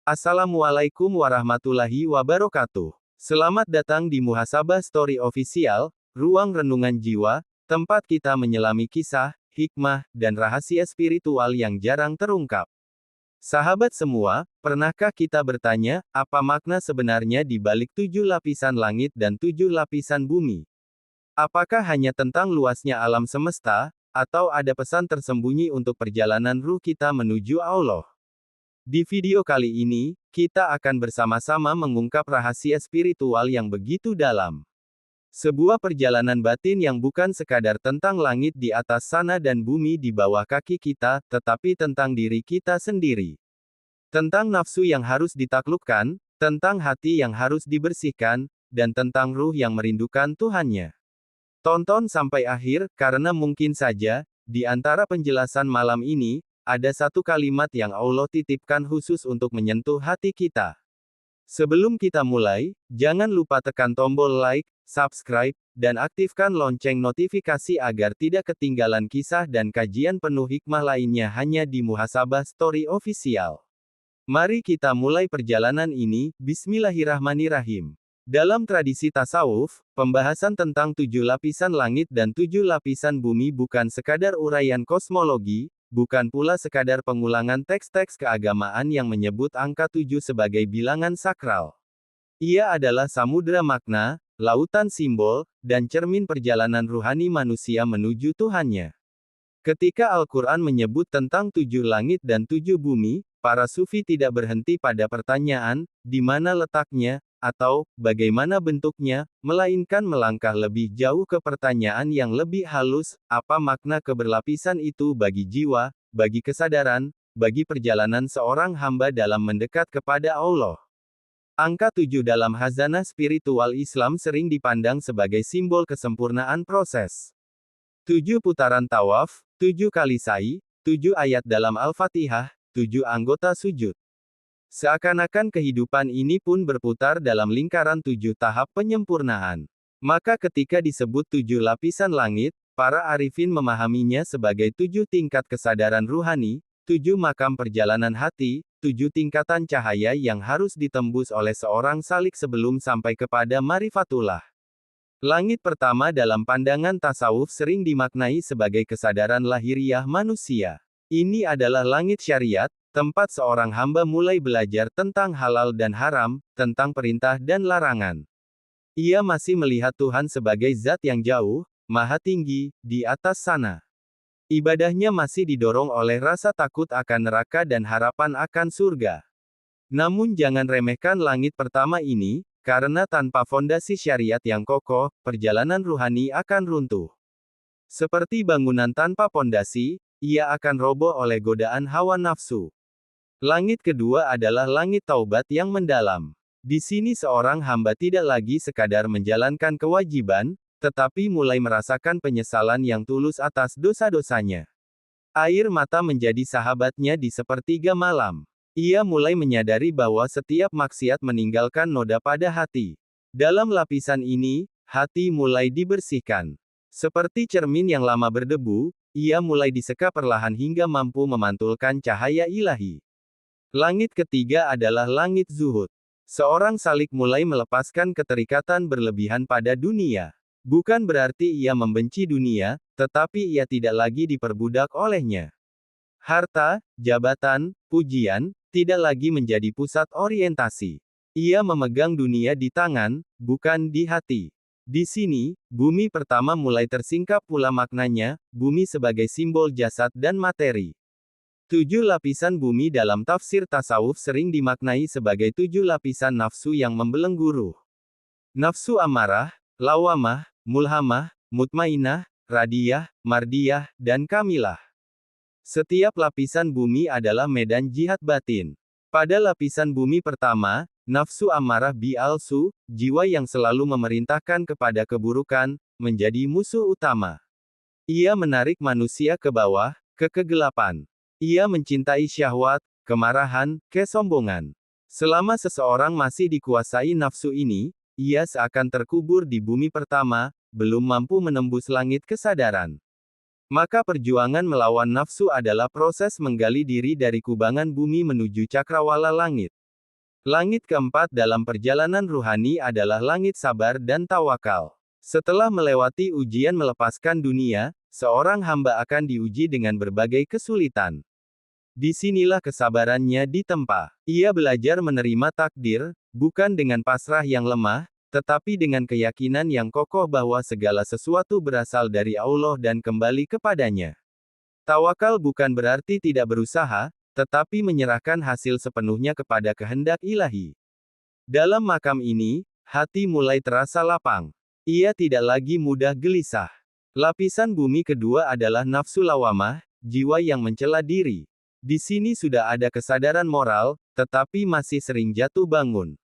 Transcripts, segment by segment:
Assalamualaikum warahmatullahi wabarakatuh. Selamat datang di Muhasabah Story Official, ruang renungan jiwa, tempat kita menyelami kisah, hikmah, dan rahasia spiritual yang jarang terungkap. Sahabat semua, pernahkah kita bertanya, apa makna sebenarnya di balik 7 lapisan langit dan 7 lapisan bumi? Apakah hanya tentang luasnya alam semesta, atau ada pesan tersembunyi untuk perjalanan ruh kita menuju Allah? Di video kali ini, kita akan bersama-sama mengungkap rahasia spiritual yang begitu dalam. Sebuah perjalanan batin yang bukan sekadar tentang langit di atas sana dan bumi di bawah kaki kita, tetapi tentang diri kita sendiri. Tentang nafsu yang harus ditaklukkan, tentang hati yang harus dibersihkan, dan tentang ruh yang merindukan Tuhannya. Tonton sampai akhir, karena mungkin saja, di antara penjelasan malam ini, ada satu kalimat yang Allah titipkan khusus untuk menyentuh hati kita. Sebelum kita mulai, jangan lupa tekan tombol like, subscribe, dan aktifkan lonceng notifikasi agar tidak ketinggalan kisah dan kajian penuh hikmah lainnya hanya di Muhasabah Story Official. Mari kita mulai perjalanan ini, Bismillahirrahmanirrahim. Dalam tradisi tasawuf, pembahasan tentang 7 lapisan langit dan 7 lapisan bumi bukan sekadar uraian kosmologi, bukan pula sekadar pengulangan teks-teks keagamaan yang menyebut angka 7 sebagai bilangan sakral. Ia adalah samudera makna, lautan simbol, dan cermin perjalanan ruhani manusia menuju Tuhannya. Ketika Al-Quran menyebut tentang 7 langit dan 7 bumi, para sufi tidak berhenti pada pertanyaan, di mana letaknya, atau bagaimana bentuknya, melainkan melangkah lebih jauh ke pertanyaan yang lebih halus, apa makna keberlapisan itu bagi jiwa, bagi kesadaran, bagi perjalanan seorang hamba dalam mendekat kepada Allah. Angka 7 dalam khazanah spiritual Islam sering dipandang sebagai simbol kesempurnaan proses. 7 putaran tawaf, 7 kali sa'i, 7 ayat dalam Al-Fatihah, 7 anggota sujud. Seakan-akan kehidupan ini pun berputar dalam lingkaran 7 tahap penyempurnaan. Maka ketika disebut 7 lapisan langit, para arifin memahaminya sebagai 7 tingkat kesadaran ruhani, 7 makam perjalanan hati, 7 tingkatan cahaya yang harus ditembus oleh seorang salik sebelum sampai kepada marifatullah. Langit pertama dalam pandangan tasawuf sering dimaknai sebagai kesadaran lahiriah manusia. Ini adalah langit syariat, tempat seorang hamba mulai belajar tentang halal dan haram, tentang perintah dan larangan. Ia masih melihat Tuhan sebagai zat yang jauh, maha tinggi, di atas sana. Ibadahnya masih didorong oleh rasa takut akan neraka dan harapan akan surga. Namun jangan remehkan langit pertama ini, karena tanpa fondasi syariat yang kokoh, perjalanan ruhani akan runtuh. Seperti bangunan tanpa fondasi, ia akan roboh oleh godaan hawa nafsu. Langit kedua adalah langit taubat yang mendalam. Di sini seorang hamba tidak lagi sekadar menjalankan kewajiban, tetapi mulai merasakan penyesalan yang tulus atas dosa-dosanya. Air mata menjadi sahabatnya di sepertiga malam. Ia mulai menyadari bahwa setiap maksiat meninggalkan noda pada hati. Dalam lapisan ini, hati mulai dibersihkan. Seperti cermin yang lama berdebu, ia mulai diseka perlahan hingga mampu memantulkan cahaya ilahi. Langit ketiga adalah langit zuhud. Seorang salik mulai melepaskan keterikatan berlebihan pada dunia. Bukan berarti ia membenci dunia, tetapi ia tidak lagi diperbudak olehnya. Harta, jabatan, pujian, tidak lagi menjadi pusat orientasi. Ia memegang dunia di tangan, bukan di hati. Di sini, bumi pertama mulai tersingkap pula maknanya, bumi sebagai simbol jasad dan materi. 7 lapisan bumi dalam tafsir tasawuf sering dimaknai sebagai 7 lapisan nafsu yang membelenggu ruh. Nafsu amarah, lawamah, mulhamah, mutmainah, radiyah, mardiyah, dan kamilah. Setiap lapisan bumi adalah medan jihad batin. Pada lapisan bumi pertama, nafsu amarah bi'alsu, jiwa yang selalu memerintahkan kepada keburukan, menjadi musuh utama. Ia menarik manusia ke bawah, ke kegelapan. Ia mencintai syahwat, kemarahan, kesombongan. Selama seseorang masih dikuasai nafsu ini, ia seakan terkubur di bumi pertama, belum mampu menembus langit kesadaran. Maka perjuangan melawan nafsu adalah proses menggali diri dari kubangan bumi menuju cakrawala langit. Langit keempat dalam perjalanan ruhani adalah langit sabar dan tawakal. Setelah melewati ujian melepaskan dunia, seorang hamba akan diuji dengan berbagai kesulitan. Disinilah kesabarannya ditempa. Ia belajar menerima takdir, bukan dengan pasrah yang lemah, tetapi dengan keyakinan yang kokoh bahwa segala sesuatu berasal dari Allah dan kembali kepadanya. Tawakal bukan berarti tidak berusaha, tetapi menyerahkan hasil sepenuhnya kepada kehendak ilahi. Dalam makam ini, hati mulai terasa lapang. Ia tidak lagi mudah gelisah. Lapisan bumi kedua adalah nafsu lawamah, jiwa yang mencela diri. Di sini sudah ada kesadaran moral, tetapi masih sering jatuh bangun.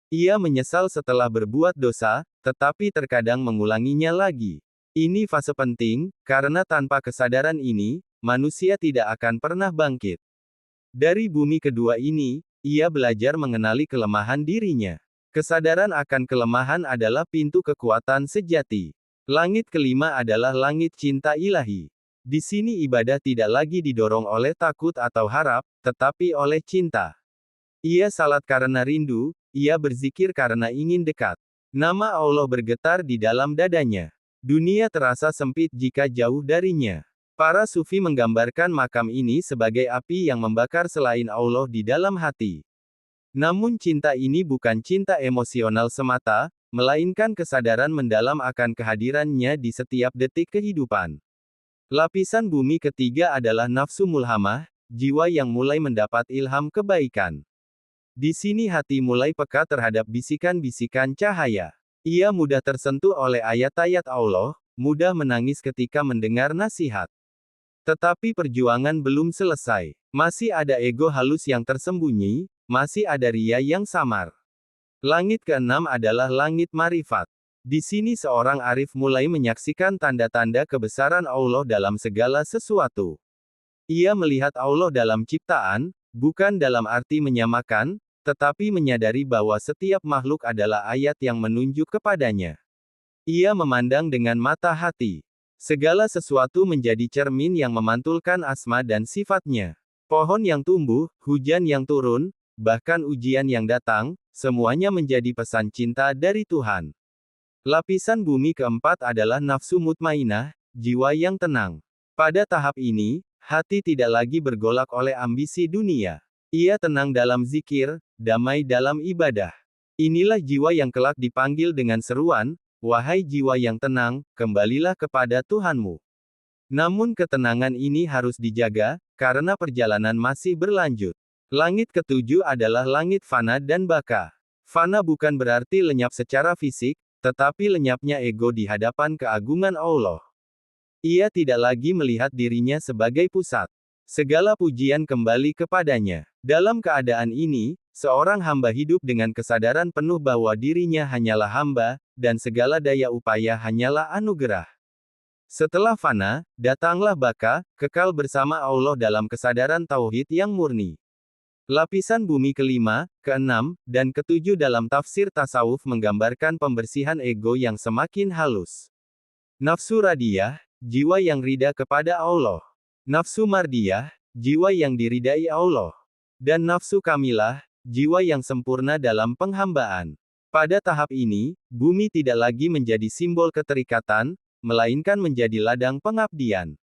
Ia menyesal setelah berbuat dosa, tetapi terkadang mengulanginya lagi. Ini fase penting, karena tanpa kesadaran ini, manusia tidak akan pernah bangkit. Dari bumi kedua ini, ia belajar mengenali kelemahan dirinya. Kesadaran akan kelemahan adalah pintu kekuatan sejati. Langit kelima adalah langit cinta ilahi. Di sini ibadah tidak lagi didorong oleh takut atau harap, tetapi oleh cinta. Ia salat karena rindu, ia berzikir karena ingin dekat. Nama Allah bergetar di dalam dadanya. Dunia terasa sempit jika jauh darinya. Para sufi menggambarkan makam ini sebagai api yang membakar selain Allah di dalam hati. Namun cinta ini bukan cinta emosional semata, melainkan kesadaran mendalam akan kehadirannya di setiap detik kehidupan. Lapisan bumi ketiga adalah nafsu mulhamah, jiwa yang mulai mendapat ilham kebaikan. Di sini hati mulai peka terhadap bisikan-bisikan cahaya. Ia mudah tersentuh oleh ayat-ayat Allah, mudah menangis ketika mendengar nasihat. Tetapi perjuangan belum selesai. Masih ada ego halus yang tersembunyi, masih ada ria yang samar. Langit keenam adalah langit marifat. Di sini seorang arif mulai menyaksikan tanda-tanda kebesaran Allah dalam segala sesuatu. Ia melihat Allah dalam ciptaan, bukan dalam arti menyamakan, tetapi menyadari bahwa setiap makhluk adalah ayat yang menunjuk kepadanya. Ia memandang dengan mata hati. Segala sesuatu menjadi cermin yang memantulkan asma dan sifatnya. Pohon yang tumbuh, hujan yang turun, bahkan ujian yang datang, semuanya menjadi pesan cinta dari Tuhan. Lapisan bumi keempat adalah nafsu mutmainah, jiwa yang tenang. Pada tahap ini, hati tidak lagi bergolak oleh ambisi dunia. Ia tenang dalam zikir, damai dalam ibadah. Inilah jiwa yang kelak dipanggil dengan seruan, "Wahai jiwa yang tenang, kembalilah kepada Tuhanmu." Namun ketenangan ini harus dijaga, karena perjalanan masih berlanjut. Langit ketujuh adalah langit fana dan baka. Fana bukan berarti lenyap secara fisik, tetapi lenyapnya ego di hadapan keagungan Allah. Ia tidak lagi melihat dirinya sebagai pusat. Segala pujian kembali kepadanya. Dalam keadaan ini, seorang hamba hidup dengan kesadaran penuh bahwa dirinya hanyalah hamba, dan segala daya upaya hanyalah anugerah. Setelah fana, datanglah baka, kekal bersama Allah dalam kesadaran tauhid yang murni. Lapisan bumi kelima, keenam, dan ketujuh dalam tafsir tasawuf menggambarkan pembersihan ego yang semakin halus. Nafsu radiyah, jiwa yang rida kepada Allah. Nafsu mardiyah, jiwa yang diridai Allah. Dan nafsu kamilah, jiwa yang sempurna dalam penghambaan. Pada tahap ini, bumi tidak lagi menjadi simbol keterikatan, melainkan menjadi ladang pengabdian.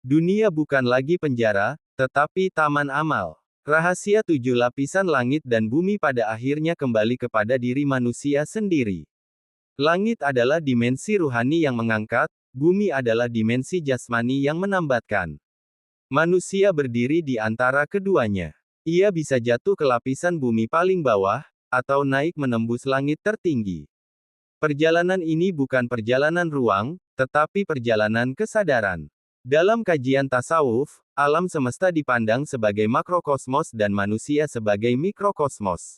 Dunia bukan lagi penjara, tetapi taman amal. Rahasia tujuh lapisan langit dan bumi pada akhirnya kembali kepada diri manusia sendiri. Langit adalah dimensi ruhani yang mengangkat, bumi adalah dimensi jasmani yang menambatkan. Manusia berdiri di antara keduanya. Ia bisa jatuh ke lapisan bumi paling bawah, atau naik menembus langit tertinggi. Perjalanan ini bukan perjalanan ruang, tetapi perjalanan kesadaran. Dalam kajian tasawuf, alam semesta dipandang sebagai makrokosmos dan manusia sebagai mikrokosmos.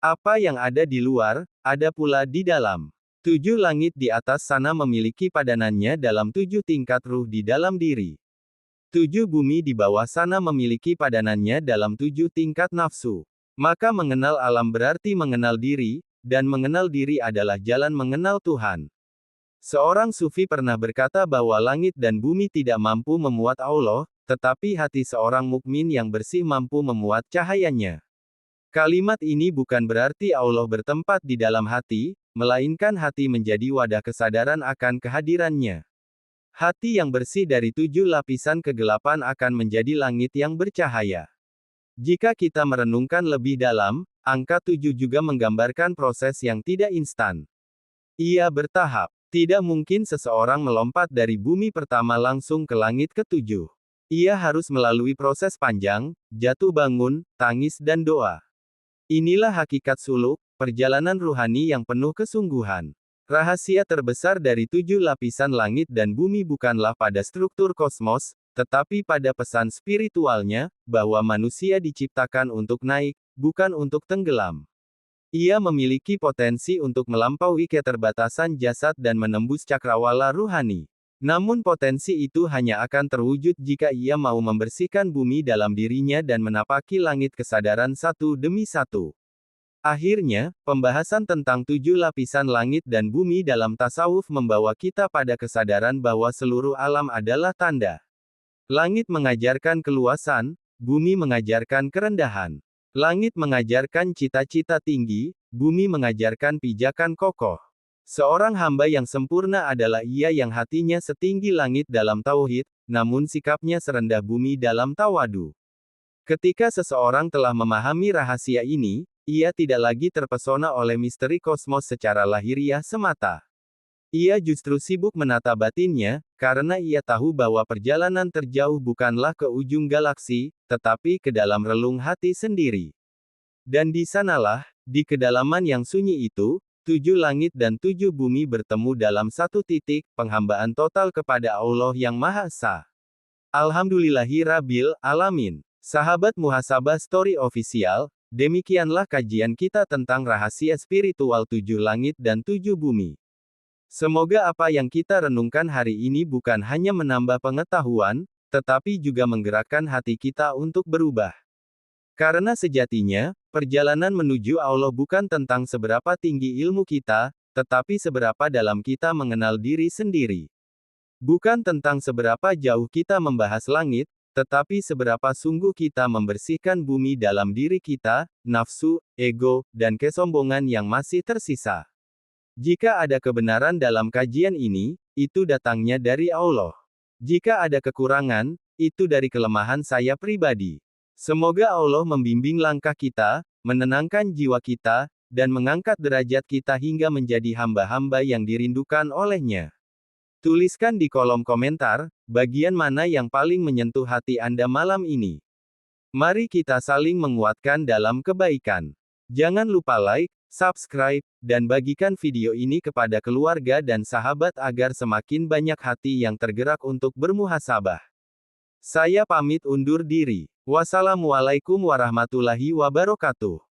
Apa yang ada di luar, ada pula di dalam. Tujuh langit di atas sana memiliki padanannya dalam tujuh tingkat ruh di dalam diri. Tujuh bumi di bawah sana memiliki padanannya dalam tujuh tingkat nafsu. Maka mengenal alam berarti mengenal diri, dan mengenal diri adalah jalan mengenal Tuhan. Seorang sufi pernah berkata bahwa langit dan bumi tidak mampu memuat Allah, tetapi hati seorang mukmin yang bersih mampu memuat cahayanya. Kalimat ini bukan berarti Allah bertempat di dalam hati, melainkan hati menjadi wadah kesadaran akan kehadirannya. Hati yang bersih dari 7 lapisan kegelapan akan menjadi langit yang bercahaya. Jika kita merenungkan lebih dalam, angka 7 juga menggambarkan proses yang tidak instan. Ia bertahap. Tidak mungkin seseorang melompat dari bumi pertama langsung ke langit ke-7. Ia harus melalui proses panjang, jatuh bangun, tangis dan doa. Inilah hakikat suluk, perjalanan ruhani yang penuh kesungguhan. Rahasia terbesar dari 7 lapisan langit dan bumi bukanlah pada struktur kosmos, tetapi pada pesan spiritualnya, bahwa manusia diciptakan untuk naik, bukan untuk tenggelam. Ia memiliki potensi untuk melampaui keterbatasan jasad dan menembus cakrawala ruhani. Namun potensi itu hanya akan terwujud jika ia mau membersihkan bumi dalam dirinya dan menapaki langit kesadaran satu demi satu. Akhirnya, pembahasan tentang 7 lapisan langit dan bumi dalam tasawuf membawa kita pada kesadaran bahwa seluruh alam adalah tanda. Langit mengajarkan keluasan, bumi mengajarkan kerendahan. Langit mengajarkan cita-cita tinggi, bumi mengajarkan pijakan kokoh. Seorang hamba yang sempurna adalah ia yang hatinya setinggi langit dalam tauhid, namun sikapnya serendah bumi dalam tawadu. Ketika seseorang telah memahami rahasia ini, ia tidak lagi terpesona oleh misteri kosmos secara lahiriah semata. Ia justru sibuk menata batinnya, karena ia tahu bahwa perjalanan terjauh bukanlah ke ujung galaksi, tetapi ke dalam relung hati sendiri. Dan di sanalah, di kedalaman yang sunyi itu, 7 langit dan 7 bumi bertemu dalam satu titik, penghambaan total kepada Allah yang Maha Esa. Alhamdulillahirabbil alamin. Sahabat Muhasabah Story Official, demikianlah kajian kita tentang rahasia spiritual 7 langit dan 7 bumi. Semoga apa yang kita renungkan hari ini bukan hanya menambah pengetahuan, tetapi juga menggerakkan hati kita untuk berubah. Karena sejatinya, perjalanan menuju Allah bukan tentang seberapa tinggi ilmu kita, tetapi seberapa dalam kita mengenal diri sendiri. Bukan tentang seberapa jauh kita membahas langit, tetapi seberapa sungguh kita membersihkan bumi dalam diri kita, nafsu, ego, dan kesombongan yang masih tersisa. Jika ada kebenaran dalam kajian ini, itu datangnya dari Allah. Jika ada kekurangan, itu dari kelemahan saya pribadi. Semoga Allah membimbing langkah kita, menenangkan jiwa kita, dan mengangkat derajat kita hingga menjadi hamba-hamba yang dirindukan olehnya. Tuliskan di kolom komentar, bagian mana yang paling menyentuh hati Anda malam ini. Mari kita saling menguatkan dalam kebaikan. Jangan lupa like, subscribe, dan bagikan video ini kepada keluarga dan sahabat agar semakin banyak hati yang tergerak untuk bermuhasabah. Saya pamit undur diri. Wassalamualaikum warahmatullahi wabarakatuh.